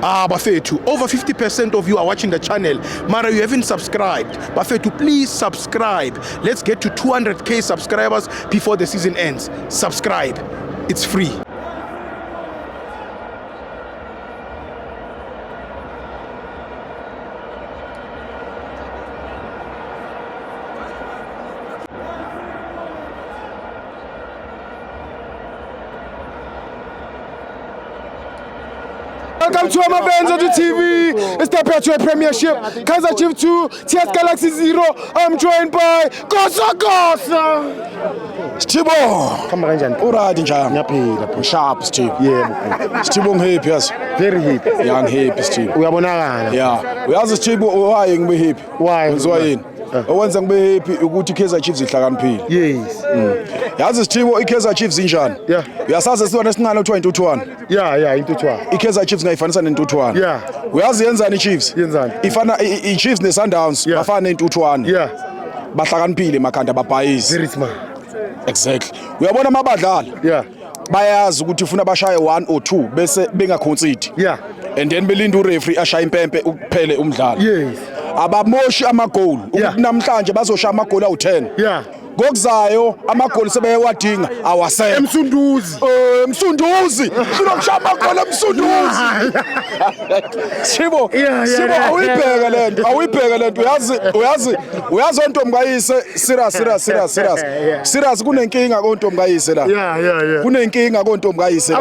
Bafethu, over 50% of you are watching the channel. Mara, you haven't subscribed. Bafethu, please subscribe. Let's get to 200k subscribers before the season ends. Subscribe. It's free. Welcome to Amabenzo to TV. It's the Petro Premiership. Kaizer Chiefs 2, TS Galaxy 0. I'm joined by Kosa. Stibo. Kama kanjani? Alright njani? Ngiyaphila. Sharp Stibo. Yebo. Stibo ngihappy yazi. Very happy. Yeah, ngihappy Stibo. Uyabonakala. Yeah. Uyazi Stibo why ngibe happy? Why? Wenziwa yini? Owenza ngibe happy ukuthi Kaizer Chiefs ihlakaniphile. Yes. Yazi Stibo iKaizer Chiefs injani? Yeah. Uyasazi siwana esincane othiwa intuthuwana. Yeah, intuthuwana. iKaizer Chiefs ngayifanisa nentuthuwana. Yeah. Uyazi yenzani iChiefs? Yenzani? Ifana iChiefs neSundowns bafana nentuthuwana. Yeah. Bahlakaniphile makhanda babhayisi. Very smart. Exactly. Uyabona mabadlala? Yeah. Bayazi ukuthi ufuna bashaye 1 or 2 bese bengaconcede. Yeah. And then belinda ureferee ashaye impempe ukuphele umdlalo. Yes. Abamoshi amagoli ukuthi namhlanje bazoshaya amagoli awu10. Yeah. Ngokuzayo amagoli sebeyawadinga awasele. Emsunduzi. Emsunduzi. Kunokushaya amagoli emsunduzi. Sibo. Sibo awuyibheka lento. Awuyibheka lento. Uyazi ontombi kayise serious. Serious kunenkinga kontombi kayise la. Yeah. Kunenkinga kontombi kayise la.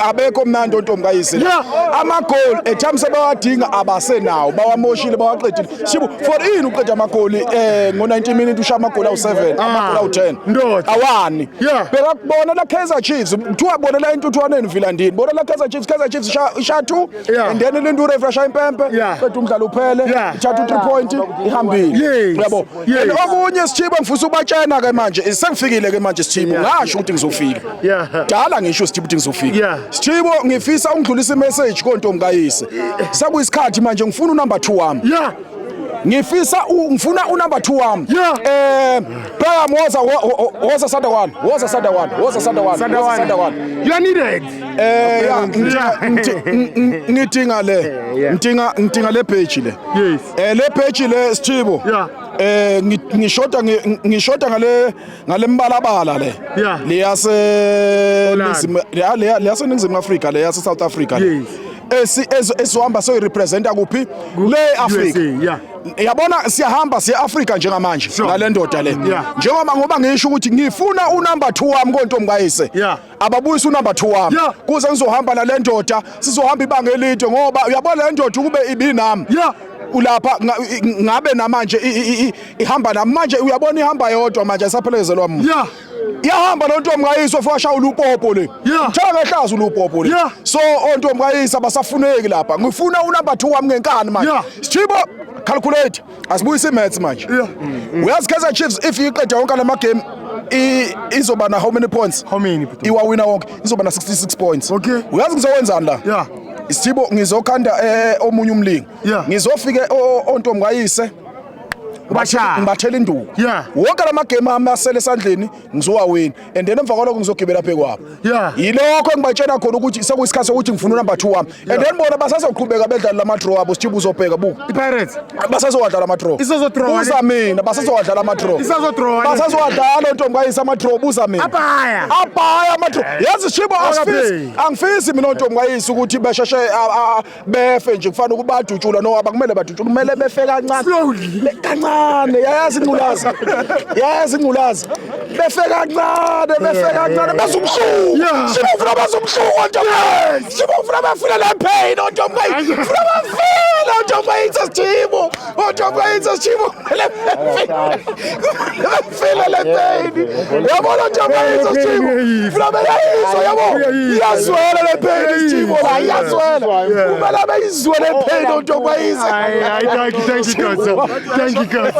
Abekho mnandi ontombi kayise la. Amagoli ethami sebawadinga abasenawo bawamoshile bawaqedile. Sibo for ini uqeda amagoli ngo90 minutes ushaya amagoli awu7 amagoli awu10 awani beka kubona la Kaizer Chiefs kuthiwa bona la intuthuwaneni Vilandini bona la Kaizer Chiefs isha 2 and then linda ureferee ashaye impempe qeda umdlalo uphele ithatha 3 point ihambile yabo okunye Sithibo ngifisa ubatshena ke manje sengifikile ke manje Sithibo ngasho ukuthi ngizofika dala ngisho Sithibo ukuthi ngizofika Sithibo ngifisa ungidlulisa imessage kontombi kayise sakuyisikhathi manje ngifuna unumber 2 wami ngifisa ngifuna unumber 2 wami Paya Moza woza Sada one You are needed. Ngidinga le page le le page le Sithibo ngishoda ngale mbalabala le leyase Ningizimu Afrika le yase South Africa esizohamba so representa kuphi le Africa yabona siyahamba siya Africa njengamanje ngale ndoda le ngoba ngisho ukuthi ngifuna unumber 2 wami kontombi kayise ababuyisa unumber 2 wami kuze ngizohamba nale ndoda sizohamba ibanga elide ngoba uyabona le ndoda kube ibinami ulapha ngabe namanje ihamba namanje uyabona ihamba yodwa manje asaphelezelwa mina yahamba lo ntombi kayise fashaya ulupopo le ngithanga ehlaza ulupopo le so ontombi kayise abasafuneki lapha ngifuna unumber 2 wami ngenkani manje Sithibo calculate asibuyise imaths manje uyazi Kaizer Chiefs if iqeda wonke lama game izoba na how many points iwa winner wonke izoba na 66 points uyazi ngizowenzani la Sithibo ngizokhanda omunye umlingo ngizofika ontombi kayise ngibathela induku wonke lama game ami asele esandleni ngizowawina and then emva kwalokho ngizogibela phe kwabo yilokho engibatshena khona ukuthi sekuyisikhathi sokuthi ngifuna unumber 2 wami and then bona basazoqhubeka bedlala lama draw abo Sithibo uzobheka buku iPirates basazowadlala ama draw buza mina basazowadlala ama draw basazowadlala ontombi kayise ama draw buza mina abhaya ama draw yazi Sithibo angifisi mina ontombi kayise ukuthi besheshe befe nje kufanele ukubadutshula no abakumele badutshula kumele befe kancane yazi ingculazi befeka kancane bezumhluku sibufuna bazumhluku ontombi sibufuna bafuna le pain ontombi sibufuna bafuna ontombi Sithibo Sithibo bafuna le pain yabona ontombi Sithibo funa beyizwa yabo iyazwela le pain Sithibo la iyazwela kumele beyizwe le pain ontombi Thank you, guys.